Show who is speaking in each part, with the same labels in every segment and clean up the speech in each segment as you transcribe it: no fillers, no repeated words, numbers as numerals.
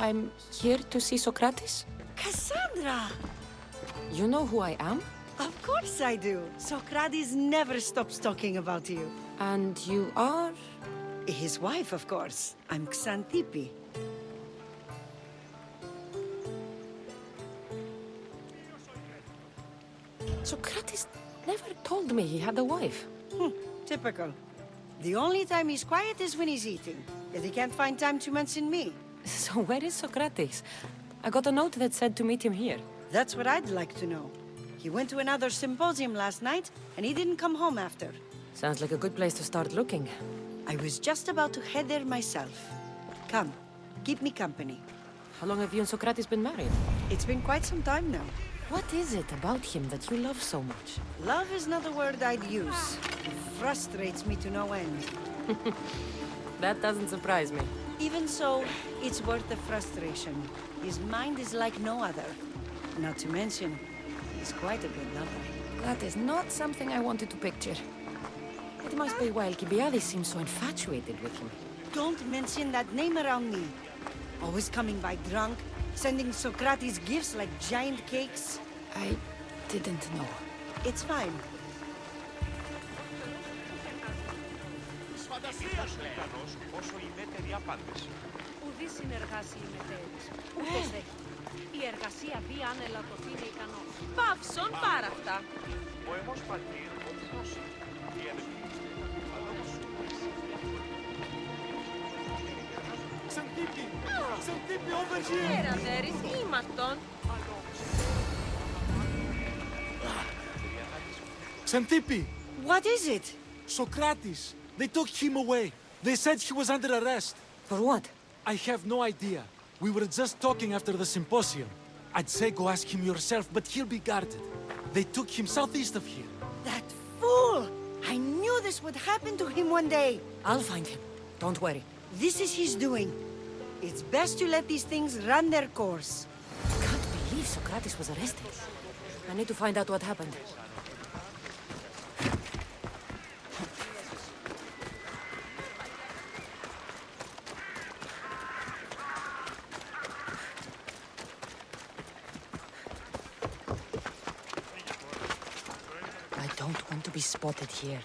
Speaker 1: I'm here to see Socrates.
Speaker 2: Cassandra!
Speaker 1: You know who I am?
Speaker 2: Of course I do. Socrates never stops talking about you.
Speaker 1: And you are?
Speaker 2: His wife, of course. I'm Xantippe.
Speaker 1: Socrates never told me he had a wife.
Speaker 2: Typical. The only time he's quiet is when he's eating. Yet he can't find time to mention me.
Speaker 1: So where is Socrates? I got a note that said to meet him here.
Speaker 2: That's what I'd like to know. He went to another symposium last night, and he didn't come home after.
Speaker 1: Sounds like a good place to start looking.
Speaker 2: I was just about to head there myself. Come, keep me company.
Speaker 1: How long have you and Socrates been married?
Speaker 2: It's been quite some time now.
Speaker 1: What is it about him that you love so much?
Speaker 2: Love is not a word I'd use. It frustrates me to no end.
Speaker 1: That doesn't surprise me.
Speaker 2: Even so, it's worth the frustration. His mind is like no other. Not to mention, he's quite a good lover.
Speaker 1: That is not something I wanted to picture. It must be why Alcibiades seems so infatuated with him.
Speaker 2: Don't mention that name around me. Always coming by drunk, sending Socrates gifts like giant cakes.
Speaker 1: I didn't know.
Speaker 2: It's fine.
Speaker 3: Ουδή συνεργάσει η μετέρης. Ούτε δέχεται. Η εργασία δι αν ελαττωθεί είναι ικανός. Παύσον πάρα αυτά.
Speaker 4: Ο εμός πατήρ οδηγός. Η ενεπλήξτε.
Speaker 5: Xantippe! Xantippe, over here!
Speaker 3: Έρατε ρυθμάτων.
Speaker 5: Xantippe!
Speaker 2: What is it?
Speaker 5: Socrates! They took him away. They said he was under arrest.
Speaker 1: For what?
Speaker 5: I have no idea. We were just talking after the symposium. I'd say go ask him yourself, but he'll be guarded. They took him southeast of here.
Speaker 2: That fool! I knew this would happen to him one day.
Speaker 1: I'll find him. Don't worry.
Speaker 2: This is his doing. It's best to let these things run their course.
Speaker 1: Can't believe Socrates was arrested. I need to find out what happened. I don't want to be spotted here.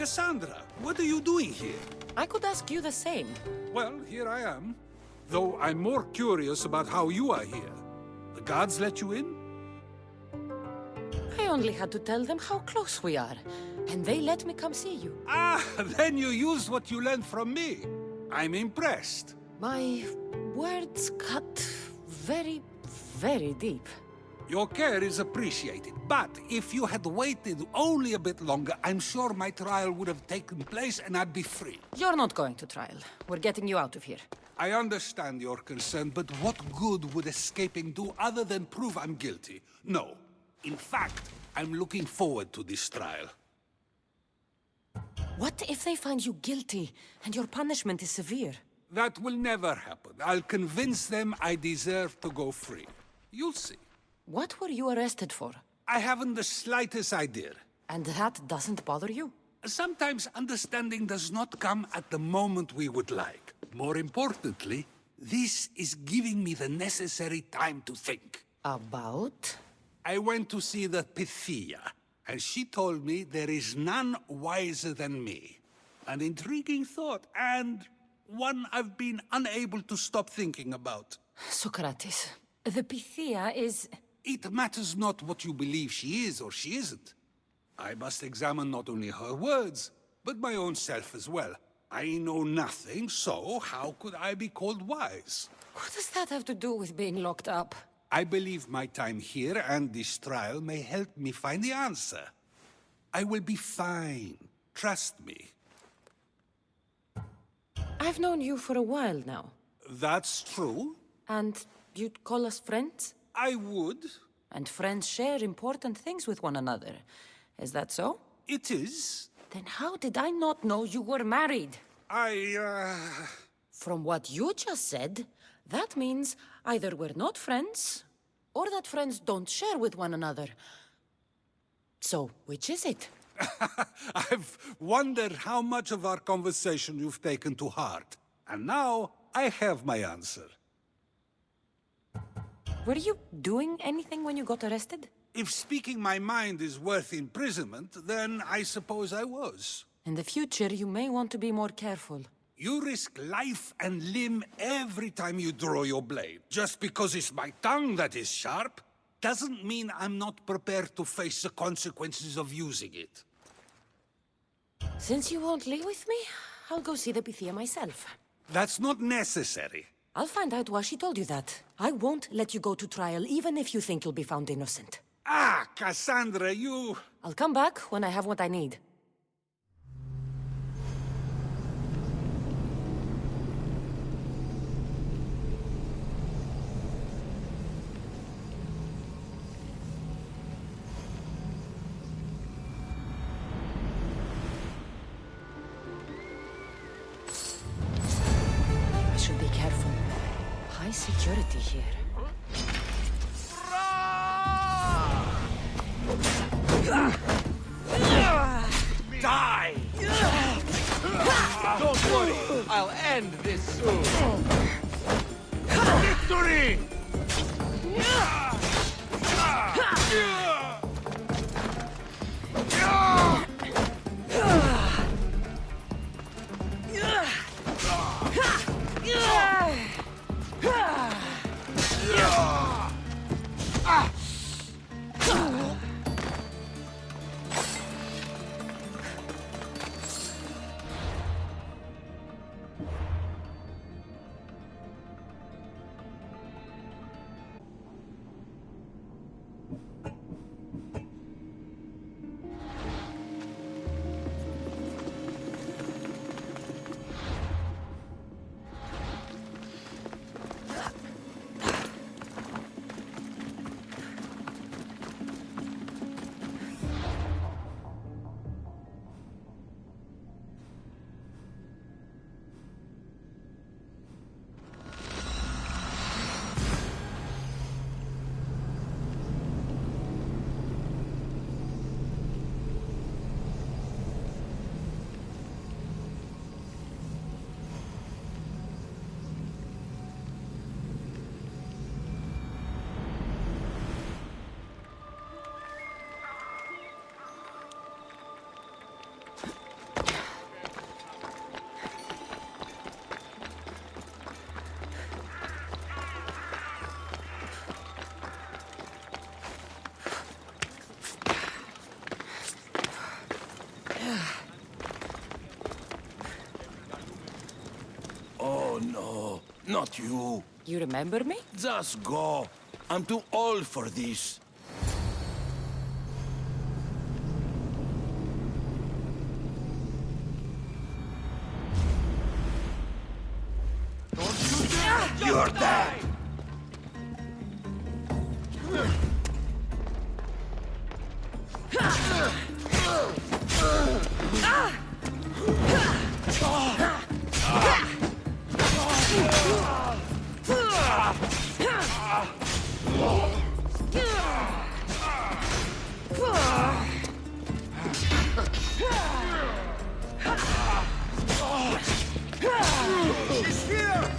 Speaker 6: Cassandra, what are you doing here?
Speaker 1: I could ask you the same.
Speaker 6: Well, here I am. Though I'm more curious about how you are here. The guards let you in?
Speaker 1: I only had to tell them how close we are, and they let me come see you.
Speaker 6: Ah, then you used what you learned from me. I'm impressed.
Speaker 1: My words cut very, very deep.
Speaker 6: Your care is appreciated, but if you had waited only a bit longer, I'm sure my trial would have taken place and I'd be free.
Speaker 1: You're not going to trial. We're getting you out of here.
Speaker 6: I understand your concern, but what good would escaping do other than prove I'm guilty? No. In fact, I'm looking forward to this trial.
Speaker 1: What if they find you guilty and your punishment is severe?
Speaker 6: That will never happen. I'll convince them I deserve to go free. You'll see.
Speaker 1: What were you arrested for?
Speaker 6: I haven't the slightest idea.
Speaker 1: And that doesn't bother you?
Speaker 6: Sometimes understanding does not come at the moment we would like. More importantly, this is giving me the necessary time to think.
Speaker 1: About?
Speaker 6: I went to see the Pythia, and she told me there is none wiser than me. An intriguing thought, and one I've been unable to stop thinking about.
Speaker 1: Socrates, The Pythia is...
Speaker 6: It matters not what you believe she is or she isn't. I must examine not only her words, but my own self as well. I know nothing, so how could I be called wise?
Speaker 1: What does that have to do with being locked up?
Speaker 6: I believe my time here and this trial may help me find the answer. I will be fine. Trust me.
Speaker 1: I've known you for a while now.
Speaker 6: That's true.
Speaker 1: And you'd call us friends?
Speaker 6: I would.
Speaker 1: And friends share important things with one another. Is that so?
Speaker 6: It is.
Speaker 1: Then how did I not know you were married? From what you just said, that means either we're not friends, or that friends don't share with one another. So, which is it?
Speaker 6: I've wondered how much of our conversation you've taken to heart. And now, I have my answer.
Speaker 1: Were you doing anything when you got arrested?
Speaker 6: If speaking my mind is worth imprisonment, then I suppose I was.
Speaker 1: In the future, you may want to be more careful.
Speaker 6: You risk life and limb every time you draw your blade. Just because it's my tongue that is sharp, doesn't mean I'm not prepared to face the consequences of using it.
Speaker 1: Since you won't leave with me, I'll go see the Pythia myself.
Speaker 6: That's not necessary.
Speaker 1: I'll find out why she told you that. I won't let you go to trial, even if you think you'll be found innocent.
Speaker 6: Ah, Cassandra, you...
Speaker 1: I'll come back when I have what I need. I should be careful. High security here.
Speaker 4: Die! Don't worry, I'll end this soon. Victory!
Speaker 7: Oh no, not you.
Speaker 1: You remember me?
Speaker 7: Just go. I'm too old for this. You're dead!
Speaker 4: She's here!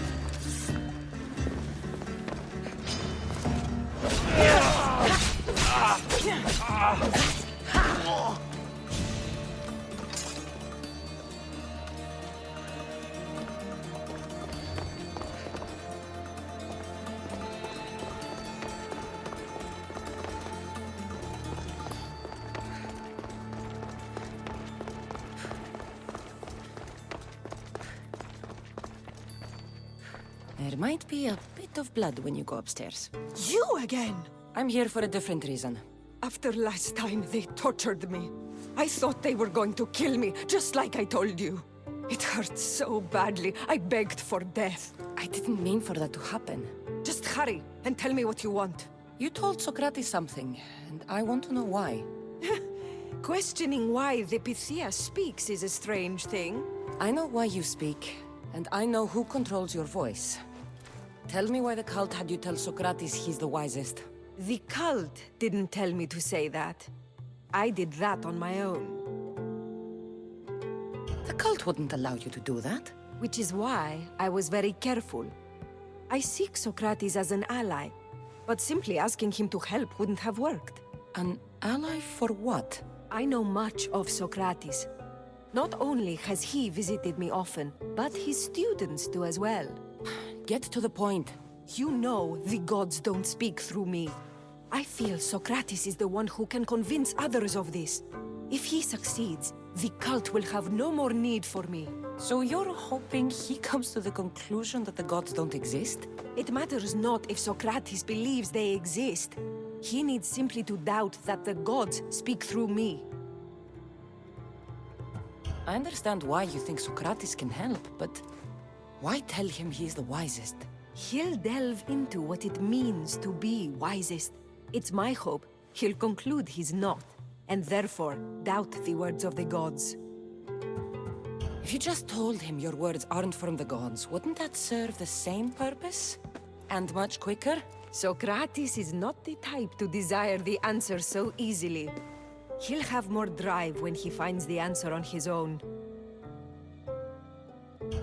Speaker 1: There might be a bit of blood when you go upstairs.
Speaker 8: You again!
Speaker 1: I'm here for a different reason.
Speaker 8: After last time, they tortured me. I thought they were going to kill me, just like I told you. It hurt so badly, I begged for death.
Speaker 1: I didn't mean for that to happen.
Speaker 8: Just hurry, and tell me what you want.
Speaker 1: You told Socrates something, and I want to know why.
Speaker 8: Questioning why the Pythia speaks is a strange thing.
Speaker 1: I know why you speak, and I know who controls your voice. Tell me why the cult had you tell Socrates he's the wisest.
Speaker 8: The cult didn't tell me to say that. I did that on my own.
Speaker 1: The cult wouldn't allow you to do that.
Speaker 8: Which is why I was very careful. I seek Socrates as an ally, but simply asking him to help wouldn't have worked.
Speaker 1: An ally for what?
Speaker 8: I know much of Socrates. Not only has he visited me often, but his students do as well.
Speaker 1: Get to the point.
Speaker 8: You know the gods don't speak through me. I feel Socrates is the one who can convince others of this. If he succeeds, the cult will have no more need for me.
Speaker 1: So you're hoping he comes to the conclusion that the gods don't exist?
Speaker 8: It matters not if Socrates believes they exist. He needs simply to doubt that the gods speak through me.
Speaker 1: I understand why you think Socrates can help, but why tell him he's the wisest?
Speaker 8: He'll delve into what it means to be wisest. It's my hope he'll conclude he's not, and therefore doubt the words of the gods.
Speaker 1: If you just told him your words aren't from the gods, wouldn't that serve the same purpose? And much quicker?
Speaker 8: Socrates is not the type to desire the answer so easily. He'll have more drive when he finds the answer on his own.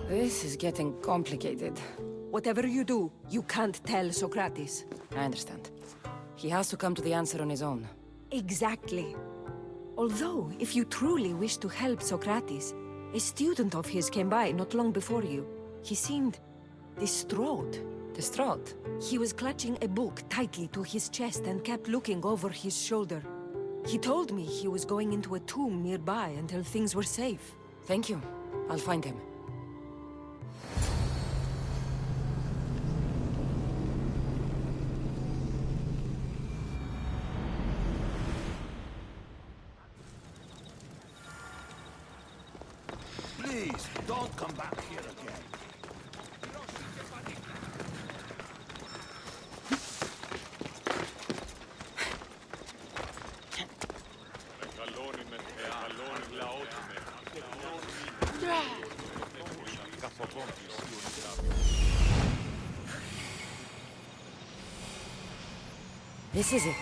Speaker 1: This is getting complicated.
Speaker 8: Whatever you do, you can't tell Socrates.
Speaker 1: I understand. He has to come to the answer on his own.
Speaker 8: Exactly. Although, if you truly wish to help Socrates, a student of his came by not long before you. He seemed distraught.
Speaker 1: Distraught?
Speaker 8: He was clutching a book tightly to his chest and kept looking over his shoulder. He told me he was going into a tomb nearby until things were safe.
Speaker 1: Thank you. I'll find him.
Speaker 7: Please, don't come back here again.
Speaker 1: This is it.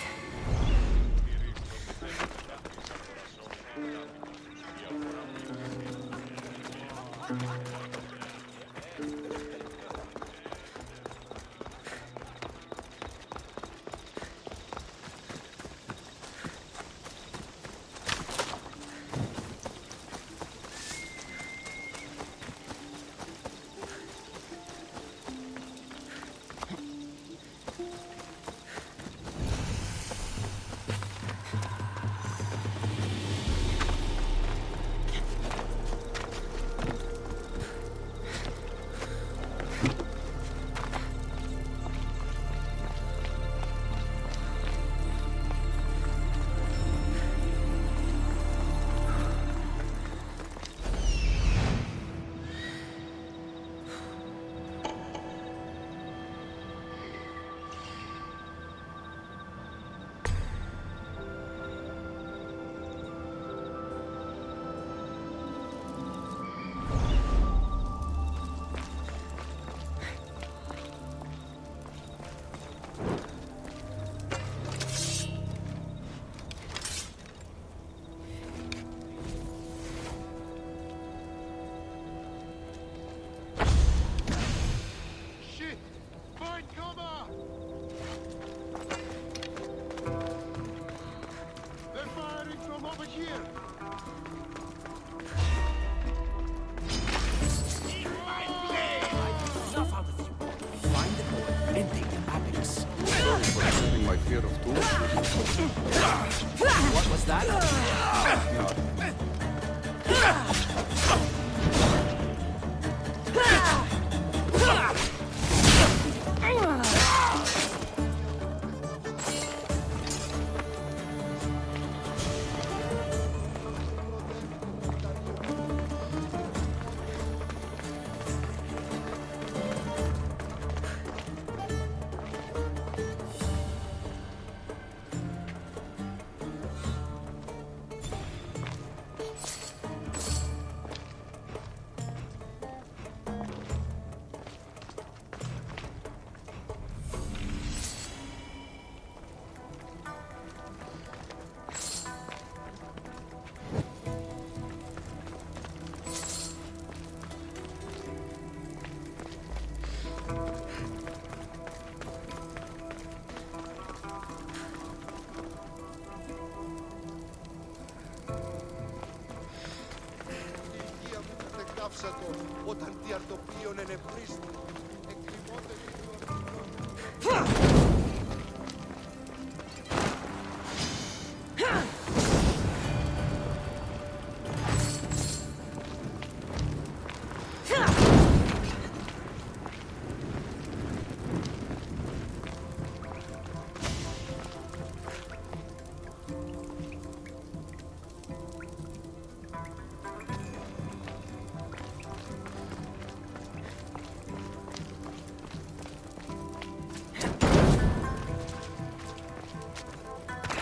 Speaker 6: My fear of tools.
Speaker 7: What was that?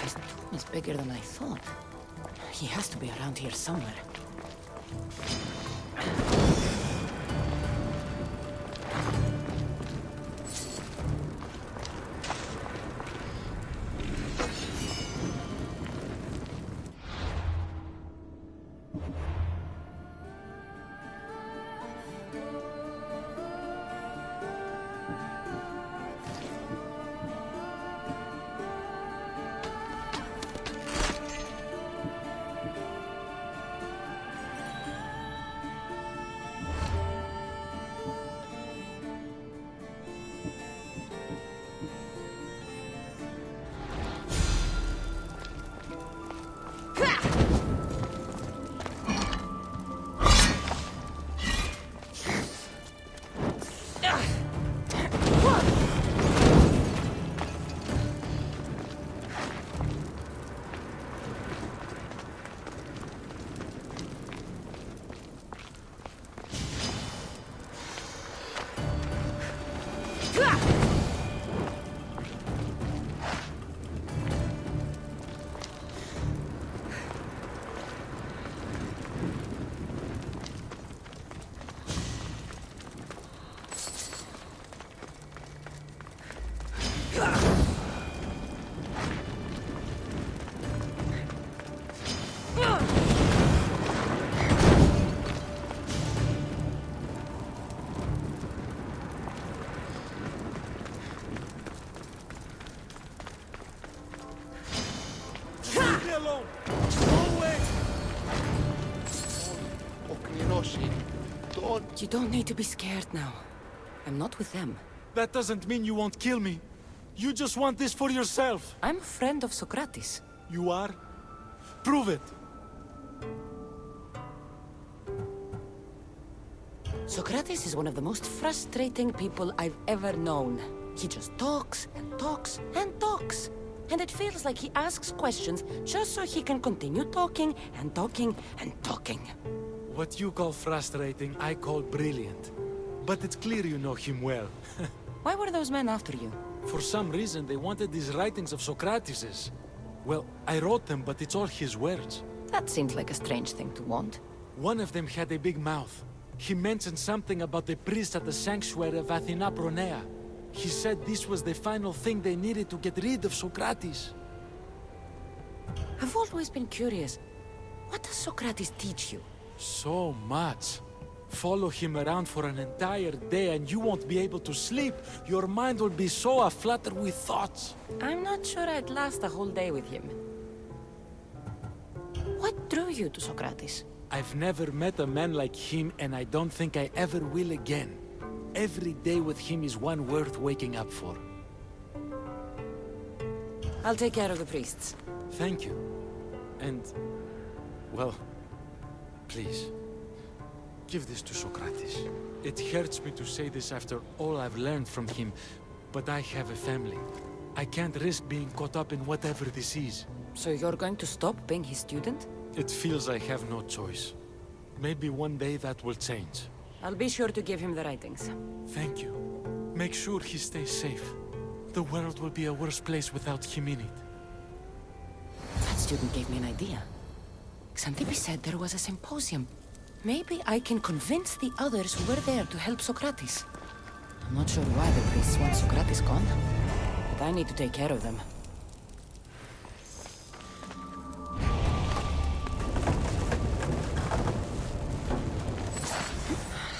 Speaker 1: This tomb is bigger than I thought. He has to be around here somewhere. You don't need to be scared now. I'm not with them.
Speaker 5: That doesn't mean you won't kill me. You just want this for yourself.
Speaker 1: I'm a friend of Socrates.
Speaker 5: You are? Prove it.
Speaker 1: Socrates is one of the most frustrating people I've ever known. He just talks and talks and talks. And it feels like he asks questions just so he can continue talking and talking and talking.
Speaker 5: What you call frustrating, I call brilliant. But it's clear you know him well.
Speaker 1: Why were those men after you?
Speaker 5: For some reason, they wanted these writings of Socrates's. Well, I wrote them, but it's all his words.
Speaker 1: That seems like a strange thing to want.
Speaker 5: One of them had a big mouth. He mentioned something about the priest at the sanctuary of Athena Pronea. He said this was the final thing they needed to get rid of Socrates.
Speaker 1: I've always been curious. What does Socrates teach you?
Speaker 5: So much. Follow him around for an entire day and you won't be able to sleep. Your mind will be so aflutter with thoughts.
Speaker 1: I'm not sure I'd last a whole day with him. What drew you to Socrates?
Speaker 5: I've never met a man like him and I don't think I ever will again. Every day with him is one worth waking up for.
Speaker 1: I'll take care of the priests.
Speaker 5: Thank you. And, well, please, give this to Socrates. It hurts me to say this after all I've learned from him, but I have a family. I can't risk being caught up in whatever this is.
Speaker 1: So you're going to stop being his student?
Speaker 5: It feels I have no choice. Maybe one day that will change.
Speaker 1: I'll be sure to give him the writings.
Speaker 5: Thank you. Make sure he stays safe. The world will be a worse place without him in it.
Speaker 1: That student gave me an idea. Xanthippe said there was a symposium. Maybe I can convince the others who were there to help Socrates. I'm not sure why the priests want Socrates gone, but I need to take care of them.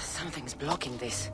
Speaker 1: Something's blocking this.